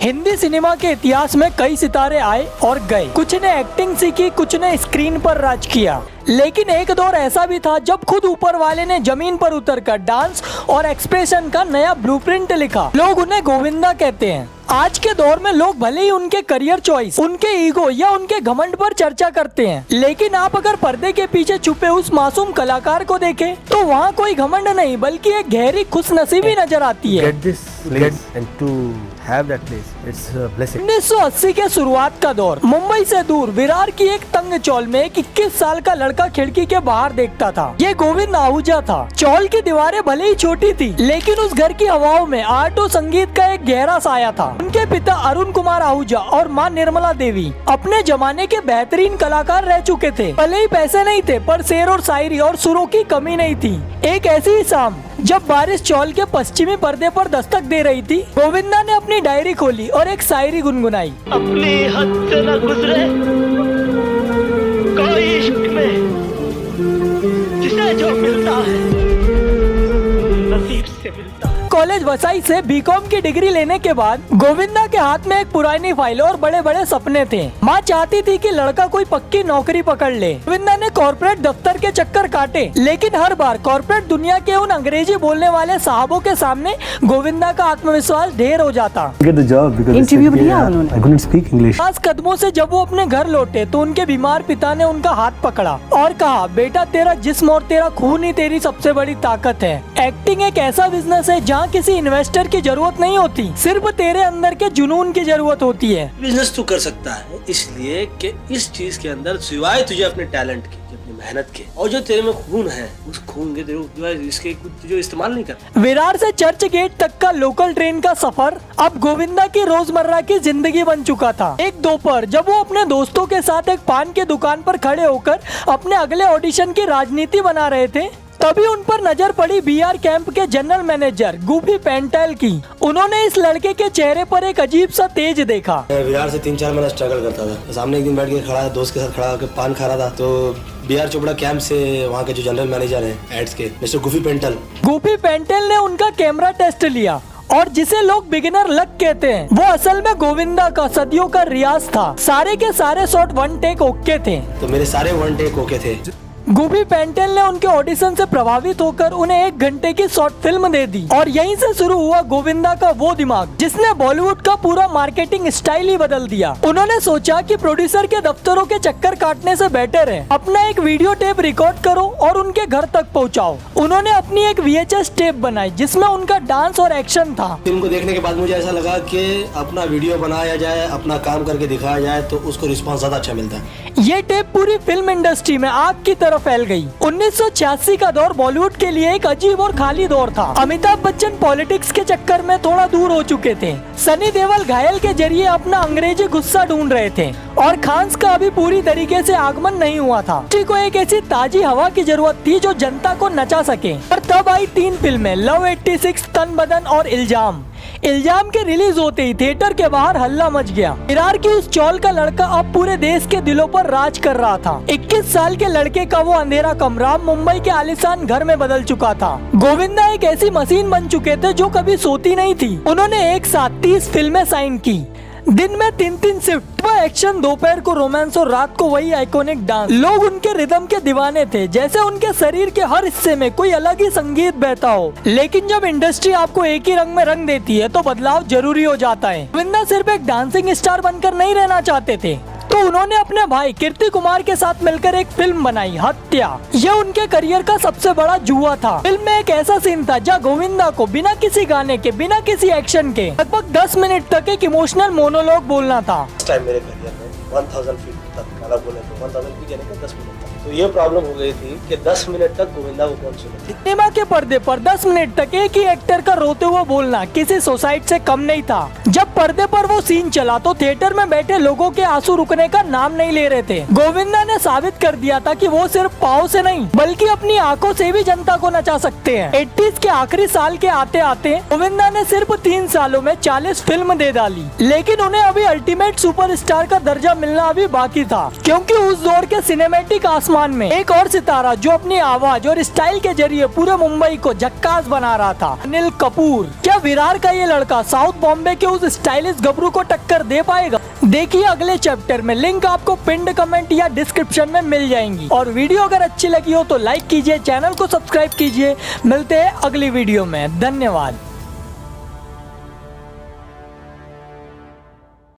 Hindi cinema के इतिहास में कई सितारे आए और गए। कुछ ने एक्टिंग सीखी, कुछ ने स्क्रीन पर राज किया, लेकिन एक दौर ऐसा भी था जब खुद ऊपर वाले ने जमीन पर उतरकर डांस और एक्सप्रेशन का नया ब्लूप्रिंट लिखा। लोग उन्हें गोविंदा कहते हैं। आज के दौर में लोग भले ही उनके करियर चॉइस, उनके ईगो या उनके घमंड पर चर्चा करते हैं, लेकिन आप अगर पर्दे के पीछे छुपे उस मासूम कलाकार को देखें तो वहाँ कोई घमंड नहीं बल्कि एक गहरी खुशनसीबी नजर आती है। 1980 के शुरुआत का दौर। मुंबई से दूर विरार की एक तंग चौल में एक 21 साल का लड़का खिड़की के बाहर देखता था। ये गोविंद आहूजा था। चौल की दीवारें भले ही छोटी थी, लेकिन उस घर की हवाओं में आर्ट और संगीत का एक गहरा साया था। उनके पिता अरुण कुमार आहूजा और मां निर्मला देवी अपने जमाने के बेहतरीन कलाकार रह चुके थे। भले ही पैसे नहीं थे, पर शेर और शायरी और सुरों की कमी नहीं थी। एक ऐसी ही शाम जब बारिश चौल के पश्चिमी पर्दे पर दस्तक दे रही थी, गोविंदा ने अपनी डायरी खोली और एक शायरी गुनगुनाई। अपनी हद से न गुजरे कोई इश्क में, जिसे जो मिलता है नसीब से मिलता है। कॉलेज वसाई से बीकॉम की डिग्री लेने के बाद गोविंदा के हाथ में एक पुरानी फाइल और बड़े बड़े सपने थे। माँ चाहती थी कि लड़का कोई पक्की नौकरी पकड़ ले। गोविंदा ने कॉर्पोरेट दफ्तर के चक्कर काटे, लेकिन हर बार कॉर्पोरेट दुनिया के उन अंग्रेजी बोलने वाले साहबों के सामने गोविंदा का आत्मविश्वास ढेर हो जाता। इंटरव्यू दिया उन्होंने। खास कदमों से जब वो अपने घर लौटे तो उनके बीमार पिता ने उनका हाथ पकड़ा और कहा, बेटा तेरा जिस्म और तेरा खून ही तेरी सबसे बड़ी ताकत है। एक्टिंग एक ऐसा बिजनेस है जहाँ किसी इन्वेस्टर की जरूरत नहीं होती, सिर्फ तेरे अंदर के जुनून की जरूरत होती है। बिजनेस तू कर सकता है इसलिए कि इस चीज के अंदर सिवाय तुझे अपने टैलेंट के, अपनी मेहनत के और जो तेरे में खून है, उस खून के इसके कुछ तुझे इस्तेमाल नहीं कर। विरार से चर्च गेट तक का लोकल ट्रेन का सफर अब गोविंदा की रोजमर्रा की जिंदगी बन चुका था। एक दोपहर जब वो अपने दोस्तों के साथ एक पान की दुकान पर खड़े होकर अपने अगले ऑडिशन की राजनीति बना रहे थे, तभी उन पर नजर पड़ी बीआर कैंप के जनरल मैनेजर गुफी पेंटेल की। उन्होंने इस लड़के के चेहरे पर एक अजीब सा तेज देखा। विरार से 3-4 महीना स्ट्रगल करता था। सामने एक दिन बैठ के खड़ा, दोस्त के साथ खड़ा होकर पान खा रहा था, तो बीआर चोपड़ा कैंप से वहाँ के जो जनरल मैनेजर हैं एड्स के, मिस्टर गुफी पेंटेल ने उनका कैमरा टेस्ट लिया और जिसे लोग बिगिनर लक कहते हैं, वो असल में गोविंदा का सदियों का रियाज था। सारे के सारे शॉट 1 टेक ओके थे। तो मेरे सारे 1 टेक ओके थे। गुफी पेंटेल ने उनके ऑडिशन से प्रभावित होकर उन्हें 1 घंटे की शॉर्ट फिल्म दे दी और यहीं से शुरू हुआ गोविंदा का वो दिमाग जिसने बॉलीवुड का पूरा मार्केटिंग स्टाइल ही बदल दिया। उन्होंने सोचा कि प्रोड्यूसर के दफ्तरों के चक्कर काटने से बेटर है अपना एक वीडियो टेप रिकॉर्ड करो और उनके घर तक पहुंचाओ। उन्होंने अपनी एक VHS टेप बनाई जिसमें उनका डांस और एक्शन था। फिल्म को देखने के बाद मुझे ऐसा लगा कि अपना वीडियो बनाया जाए, अपना काम करके दिखाया जाए तो उसको रिस्पॉन्स ज्यादा अच्छा मिलता है। ये टेप पूरी फिल्म इंडस्ट्री में आग की तरह फैल गई। 1986 का दौर बॉलीवुड के लिए एक अजीब और खाली दौर था। अमिताभ बच्चन पॉलिटिक्स के चक्कर में थोड़ा दूर हो चुके थे। सनी देओल घायल के जरिए अपना अंग्रेजी गुस्सा ढूंढ रहे थे और खान्स का अभी पूरी तरीके से आगमन नहीं हुआ था। को एक ऐसी ताजी हवा की जरूरत थी जो जनता को नचा सके। और तब आई 3 फिल्में, लव 86, तन बदन और इल्जाम। इल्जाम के रिलीज होते ही थिएटर के बाहर हल्ला मच गया। विरार की उस चौल का लड़का अब पूरे देश के दिलों पर राज कर रहा था। 21 साल के लड़के का वो अंधेरा कमरा मुंबई के आलीशान घर में बदल चुका था। गोविंदा एक ऐसी मशीन बन चुके थे जो कभी सोती नहीं थी। उन्होंने एक साथ 30 फिल्में साइन की, दिन में 3-3 शिफ्ट, एक्शन, दोपहर को रोमांस और रात को वही आइकॉनिक डांस। लोग उनके रिदम के दीवाने थे, जैसे उनके शरीर के हर हिस्से में कोई अलग ही संगीत बहता हो। लेकिन जब इंडस्ट्री आपको एक ही रंग में रंग देती है तो बदलाव जरूरी हो जाता है। गोविंदा सिर्फ एक डांसिंग स्टार बनकर नहीं रहना चाहते थे, तो उन्होंने अपने भाई कीर्ति कुमार के साथ मिलकर एक फिल्म बनाई, हत्या। यह उनके करियर का सबसे बड़ा जुआ था। फिल्म में एक ऐसा सीन था जहाँ गोविंदा को बिना किसी गाने के, बिना किसी एक्शन के लगभग 10 मिनट तक एक इमोशनल मोनोलॉग बोलना था। मेरे करियर में 1000 फीट तक गाना बोले तो 1000 फीट यानी कि 10 मिनट तक। तो ये प्रॉब्लम हो गई थी कि 10 मिनट तक गोविंदा को कौन सुने। सिनेमा के पर्दे पर 10 मिनट तक एक ही एक्टर का रोते हुए बोलना किसी सुसाइड से कम नहीं था। जब पर्दे पर वो सीन चला तो थिएटर में बैठे लोगों के आंसू रुकने का नाम नहीं ले रहे थे। गोविंदा ने साबित कर दिया था कि वो सिर्फ पाँव से नहीं बल्कि अपनी आंखों से भी जनता को नचा सकते हैं। 80s के आखिरी साल के आते आते गोविंदा ने सिर्फ 3 सालों में 40 फिल्म दे डाली, लेकिन उन्हें अभी अल्टीमेट सुपरस्टार का दर्जा मिलना अभी बाकी था, क्योंकि उस दौर के सिनेमैटिक आसमान में एक और सितारा जो अपनी आवाज और स्टाइल के जरिए पूरे मुंबई को झक्कास बना रहा था, अनिल कपूर। क्या विरार का ये लड़का साउथ बॉम्बे के उस स्टाइलिश गबरू को टक्कर दे पाएगा? देखिए अगले चैप्टर में, लिंक आपको पिंड कमेंट या डिस्क्रिप्शन में मिल जाएंगी। और वीडियो अगर अच्छी लगी हो तो लाइक कीजिए, चैनल को सब्सक्राइब कीजिए। मिलते हैं अगली वीडियो में, धन्यवाद।